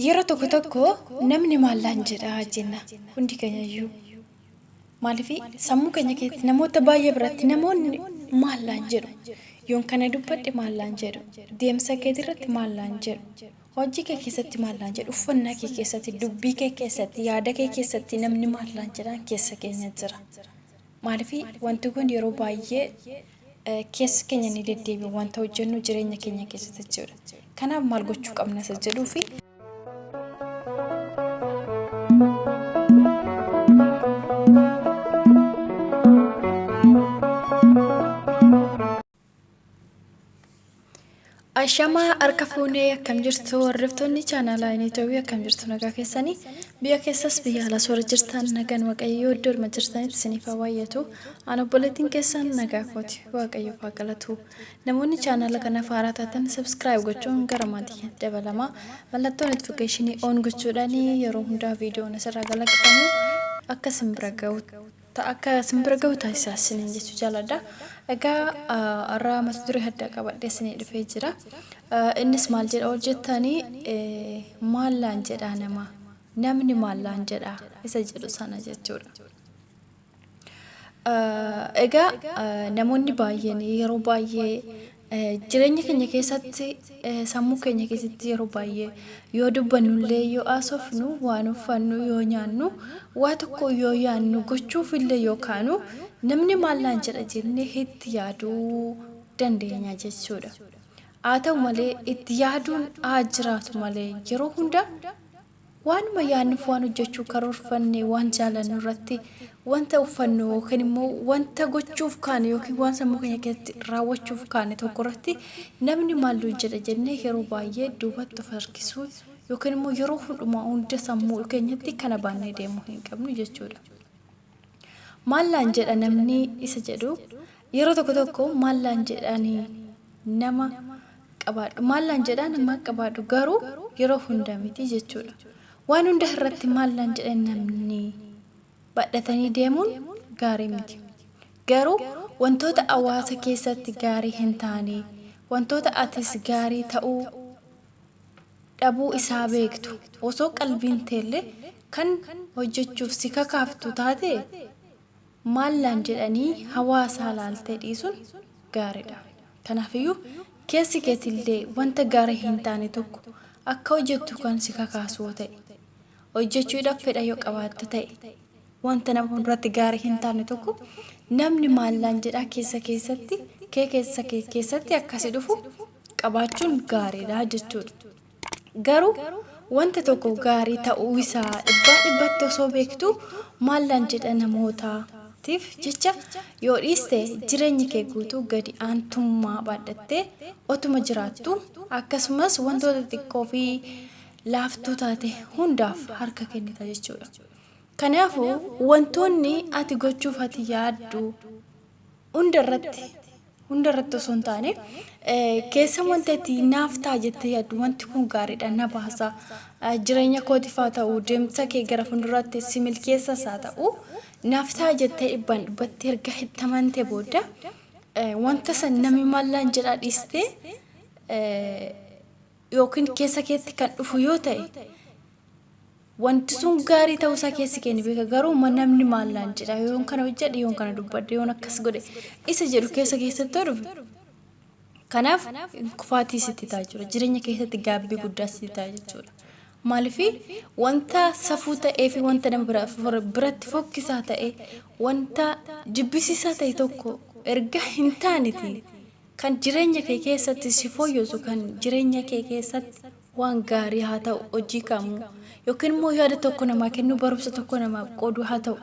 yeroo tokko namni maallaan jedha jenna hundi keenyayyuu maaliif sammuu keenya keessatti namoota baay'ee biratti namoonni maallaan jedhu yoon kana dubbadhe maallaan jedhu deemsa kee irratti maallaan jedhu hojii kee keessatti maallaan jedhu uffannaa kee keessatti dubbii kee keessatti yaada kee keessatti namni maallaan jedhaan keessa keenya jira maaliif wanti kun yeroo baay'ee keessa keenya ni deddeebi'u wanta hojjennu jireenya keenya keessatti jechuudha kanaaf maal gochuu qabna isa jedhuufi Ashama arkafune akkam jirtu warriftoonni chaanalaa Itoophiyaa akkam jirtu nagaa keessanii biyya keessas biyya ala soora jirtan nagaan waaqayyoo iddoo dhuma jirtanitti isiniif haa baay'atu ana obboleettiin keessan nagaa kooti waaqayyoo haa galatu namoonni chaanala kana haaraa taatan subscribe gochuun gara maatii dabalama mallattoo notificationii on gochuudhaan yeroo hundaa viidiyoon asirraa galaqqamu akka simbira ga'u taasisaa isiniin jechuu jaaladha egaa arraa mata duree addaa qabadhee isinii dhufee jira innis maal jedha hojjettanii maallaan jedha namni maallaan jedha isa jedhu sana jechuudha egaa namoonni baay'een yeroo baay'ee jireenya keenya keessatti sammuu keenya keessatti yeroo baay'ee yoo dubbannullee yoo asoofnu waan uffannu yoo nyaannu waa tokko yoo yaannu gochuuf illee yookaan namni maallaan jedha jennee itti yaaduu dandeenya jechuudha haa ta'u malee itti yaaduun haa jiraatu malee yeroo hunda waanuma yaannuuf waan hojjechuu karoorfanne waan jaalannu irratti wanta uffannu yookiin immoo wanta gochuuf kaane yookiin waan sammuu keenya keessatti raawwachuuf kaane tokko irratti namni maallu jedha jennee yeroo baay'ee duubatti of harkisuu yookiin immoo yeroo hunda sammuu keenyatti kana baannee deemuu hin qabnu jechuudha. Maallaan jedha namni isa jedhu yeroo tokko maallaan jedhanii nama qabaadhu maallaan jedha nama qabaadhu garuu yeroo hunda miti jechuudha. Waan hunda irratti maallaan jedhan namni badhatanii deemuun gaarii miti. Garuu wantoota hawaasa keessatti gaarii hin taane wantoota atis gaarii ta'uu dhabuu isaa beektu osoo qalbiin teelle kan hojjechuuf si kakaaftu taate maallaan jedhanii hawaasa laaltee dhiisuun gaariidha. Kanaafiyyuu keessi keetillee wanta gaarii hin taane tokko akka hojjettu kan si kakaasu ta'e hojjechuudhaaf fedha yoo qabaatte ta'e wanta nama hunduratti gaarii hin taane tokko namni maallaan jedhaa keessatti akkasi dhufu qabaachuun gaariidha jechuudha. Garuu wanta tokko gaarii ta'uu isaa dhibbatti osoo beektu maallaan jedha namootaatiif jecha yoo dhiiste jireenya kee guutuu gadi aantummaa baadhattee otuma jiraattu akkasumas wantoota xiqqoo fi laaftuu taate hundaaf harka kennita jechuudha. Kanaafuu wantoonni ati gochuuf ati yaaddu hundarratti osoo hin taane keessa wanta ati naaf ta'a jettee yaaddu wanti kun gaariidha na baasa jireenya kootiif haa ta'u deemsa kee gara fuulduraatti si milkeessas haa ta'u naaf ta'a jettee dhibbatti erga itti amantee booda wanta san namni maallaan jedhaa dhiistee yookiin keessa keetti kan dhufu yoo ta'e wanti sun gaarii ta'uu isaa keessi keenya beeka garuu namni maallaan jedha yoon kana hojjedhe yoon kana dubbadhe yoon akkas godhe isa jedhu keessatti dhufe kanaaf kufaatii sitti ta'a jechuudha jireenya keessatti gaabbii guddaa sitti ta'a jechuudha maaliif wanta safuu ta'ee fi wanta nama biratti fokkisaa ta'e wanta jibbisiisaa ta'e tokko erga hin taaneti kan jireenya kee keessatti si fooyyessu kan jireenya kee keessatti waan gaarii haa ta'u hojii kamuu yookiin immoo yaada tokko namaa kennu barumsa tokko namaa qoodu haa ta'u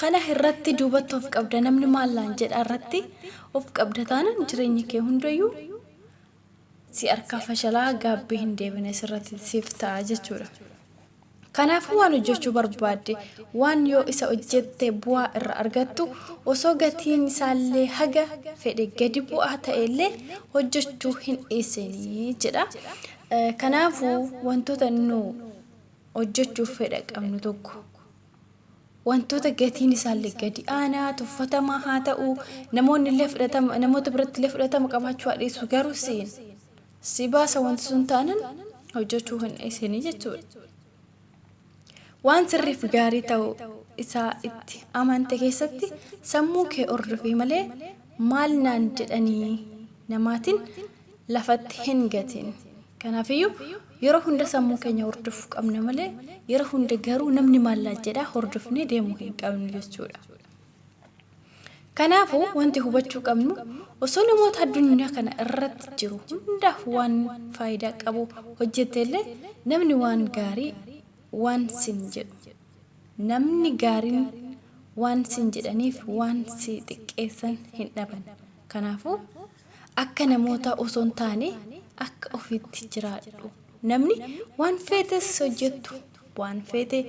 kana irratti duubatti of qabda namni maallaan jedha irratti of qabda taanaan jireenya kee hundayyuu si harkaa fashalaa gaabbii hin deebine sirratti siif ta'a jechuudha. Kanaafuu waan hojjechuu barbaadde waan yoo isa hojjette bu'aa irra argattu osoo gatiin isaallee haga fedhe gadi bu'aa ta'ellee hojjechuu hin dhiisanii jedha. Kanaafuu wantoota nu hojjechuuf fedha qabnu tokko wantoota gatiin isaallee gadi aanaa tuffatamaa haa ta'u namoota biratti illee fudhatama qabaachuu dhiisu garuu si baasa wanti sun taanan hojjechuu hin dhiisanii jechuudha. Waan sirriif gaarii ta'u isaa itti amante keessatti sammuu kee hordofii malee maal naan jedhanii namaatiin lafatti hin gatin. Kanaafiyyuu yeroo hunda sammuu keenya hordofuu qabna malee yeroo hunda garuu namni maal jedhaa hordofnee deemuu hin qabnu jechuudha. Kanaafuu wanti hubachuu qabnu osoo namoota addunyaa kana irratti jiru hundaaf waan faayidaa qabu hojjetellee namni waan gaarii waan sin jedhu namni gaariin waan sin jedhaniif waan si xiqqeessan hin dhaban. Kanaafuu akka namoota osoo hin taane akka ofiitti jiraadhu. Namni waan feetes hojjettu waan feete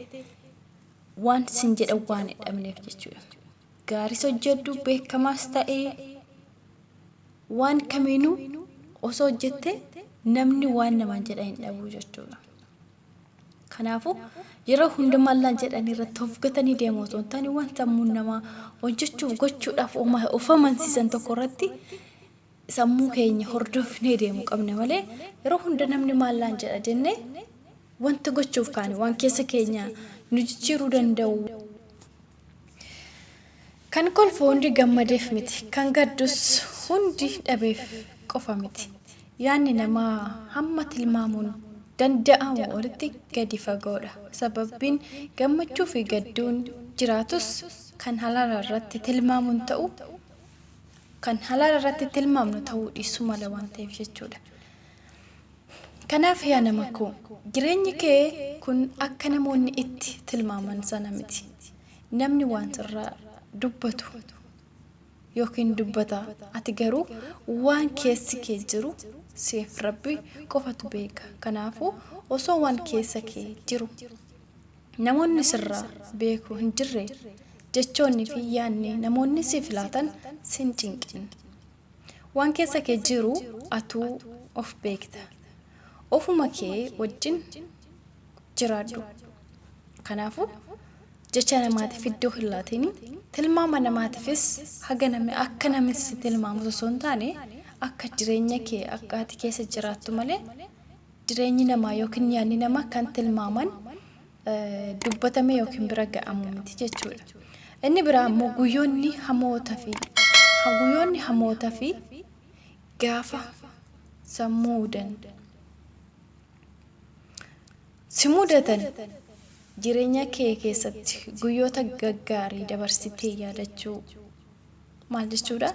waan sin jedhan waan hin dhabneef jechuudha. Gaarii hojjedhu beekamaas ta'ee waan kamiinuu osoo hojjette namni waan namaan jedhan hin dhabu jechuudha. Kanaafuu yeroo hunda mallaan jedhan irratti of gatanii deemu osoo hin taane waan sammuun namaa hojjechuuf gochuudhaaf of amansiisan tokko irratti sammuu keenya hordofnee deemuu qabna malee yeroo hunda namni mallaan jedha jennee wanta gochuuf kaane waan keessa keenya nu jijjiiruu danda'u. Kan kolfu hundi gammadeef miti, kan gaddus hundi dhabeef qofa miti. Yaanni namaa hamma tilmaamuun danda'amu olitti gadi fagoodha. Sababbiin gammachuu fi gadduun jiraatus kan halaala irratti tilmaamuun ta'u kan halaala irratti tilmaamnu ta'uu dhiisuu mala waan ta'eef jechuudha. Kanaaf yaa nama koo jireenyi kee kun akka namoonni itti tilmaaman sana miti. Namni waan sirraa dubbatu yookiin dubbata ati garuu waan keessi kee jiru siif Rabbi qofatu beeka. Kanaafuu osoo waan keessa kee jiru namoonni sirraa beekuu hin jirre jechoonni fi yaanni namoonni siif laatan sin cinqin. Waan keessa kee jiru atuu of beekta. Ofuma kee wajjin jiraadhu. Kanaafuu jecha namaatiif iddoo hin laatini tilmaama namaatiifis haga namni akka namni si tilmaamu osoo hin taane akka jireenya kee akka ati keessa jiraattu malee jireenyi namaa yookiin yaanni namaa kan tilmaaman dubbatame yookiin bira ga'amu miti jechuudha. Inni biraa immoo guyyoonni hamootaa fi gaafa sammuudan si mudatan jireenya kee keessatti guyyoota gaggaarii dabarsitee yaadachuu maal jechuudha?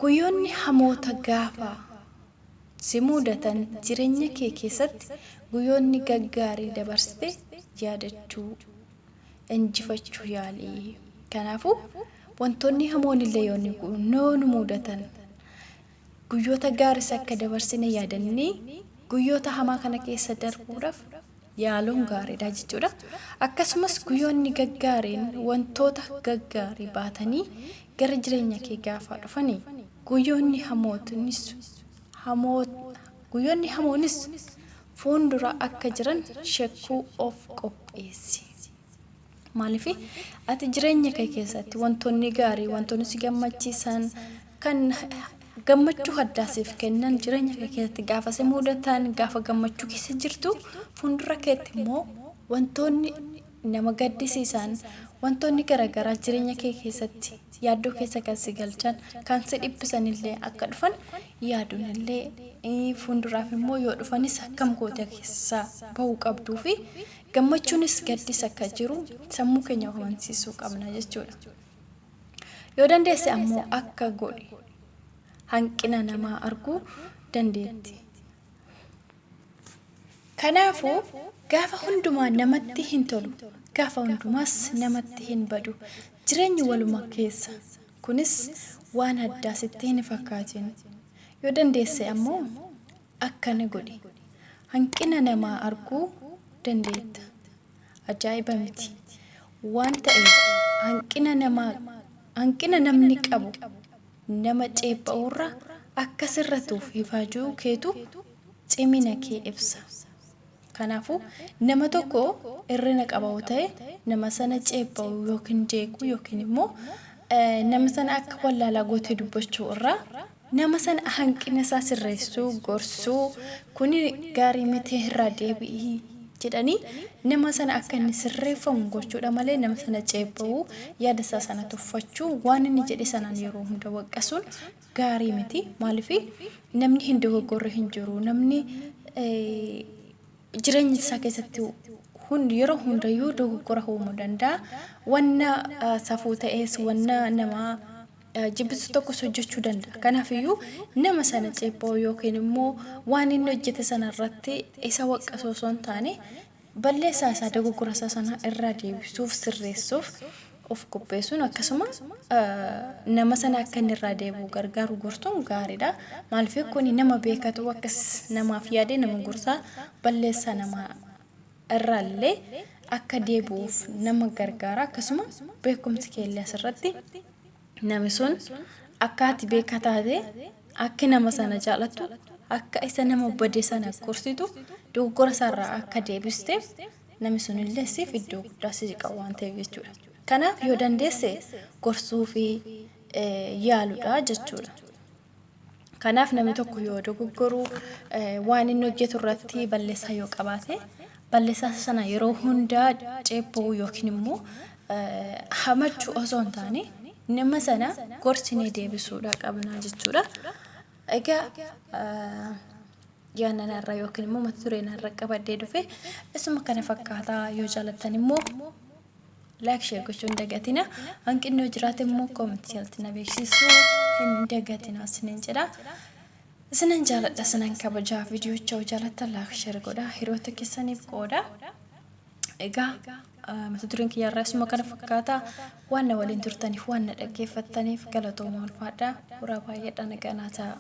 Guyyoonni hamoota gaafa si mudatan jireenya kee keessatti guyyoonni gaggaarii dabarsitee yaadachuu injifachuu yaalii. Kanaafuu wantoonni hamoon illee yoo nu mudatan guyyoota gaarii akka dabarsine yaadannee guyyoota hamaa kana keessa darbuudhaaf yaaluun gaariidha jechuudha. Akkasumas guyyoonni gaggaariin wantoota gaggaarii baatanii gara jireenya kee gaafa dhufanii guyyoonni hamoonis fuuldura akka jiran shakkuu of qopheessi. Maaliif ati jireenya kee keessatti wantoonni gaarii wantoonni si gammachiisan kan gammachuu addaasiif kennan jireenya kee keessatti gaafa si mudatan gaafa gammachuu keessa jirtu fuuldura keetti immoo wantoonni nama gaddisiisan wantoonni garaagaraa jireenya kee keessatti yaaddoo keessa kan si galchan kan si dhiphisan illee akka dhufan yaaduun illee fuulduraaf immoo yoo dhufanis akkam goota keessaa bahuu qabduu fi gammachuunis gaddis akka jiru sammuu keenya amansiisuu qabna jechuudha. Yoo dandeesse ammoo akka godhi hanqina namaa arguu dandeetti. Kanaafuu gaafa hundumaa namatti hin tolu gaafa hundumaas namatti hin badu jireenyi waluma keessa kunis waan addaa sitti hin fakkaatin. Yoo dandeesse ammoo akkana godhi hanqina namaa arguu dandeetta. Ajaa'iba miti waan ta'eef hanqina namni qabu nama ceepha'urra akka sirratuuf ifaajuu keetu cimina kee ibsa. Kanaafuu nama tokko irrina qabaa'u ta'e nama sana ceepha'u yookiin jeequ yookiin immoo nama sana akka wallaalaa gootee dubbachuu irraa nama sana hanqina isaa sirreessuu gorsuu kuni gaarii miti irraa deebi'i jedhanii nama sana akka inni sirreeffamu gochuudha malee nama sana ceebbuu yaada isaa sana tuffachuu waan inni jedhe sanaan yeroo hunda waqqasuun gaarii miti maaliif namni hin dogoggorre hin jiru namni jireenya isaa keessatti yeroo hundayyuu dogoggora uumuu danda'a wanna safuu ta'es wanna nama jibbisu tokko hojjechuu danda'a kanaafiyyuu nama sana ceebboo yookiin immoo waan inni hojjete sana irratti isa waqqasoo osoo hin taane balleessaa isaa dogoggora isaa sana irraa deebisuuf sirreessuuf of qopheessuun akkasuma nama sana akka inni irraa deebi'u gargaaru gorsuun gaariidha maaliif kun nama beekatu akkas namaaf yaade nama gorsaa balleessaa nama irraallee akka deebi'uuf nama gargaara akkasuma beekumsi keellee asirratti namni sun akka ati beekaa taate akka nama sana jaalattu akka isa nama badee sana gorsitu dogoggora isaarraa akka deebisteef namni sun illee siif iddoo guddaa si qabu waan ta'eef jechuudha. Kanaaf yoo dandeesse gorsuu fi yaaluudha jechuudha. Kanaaf namni tokko yoo dogoggoru waan inni hojjetu irratti balleessaa yoo qabaate balleessaa sana yeroo hundaa ceebbuu yookiin immoo hamachuu osoo hin taane nama sana gorsinee deebisuudha qabna jechuudha. Egaa yaannan irraa yookiin immoo mata dureen irra qabadee dhufe isuma kana fakkaataa yoo jaalattan immoo like share gochuun hin dagatina hanqinni yoo jiraate immoo comment jalatti na beeksisuu hin dagatina isiniin jedha. Isinan jaaladha isinan kabajaa viidiyoocha jaalattan like share godhaa hiriyoota keessaniif qooda. Egaa mata dureen kiyyaarraa isuma kana fakkaataa waan na waliin turtaniif waan na dhaggeeffattaniif galatooma ulfaadha. Bu'uura baay'eedha nagaa ta'a.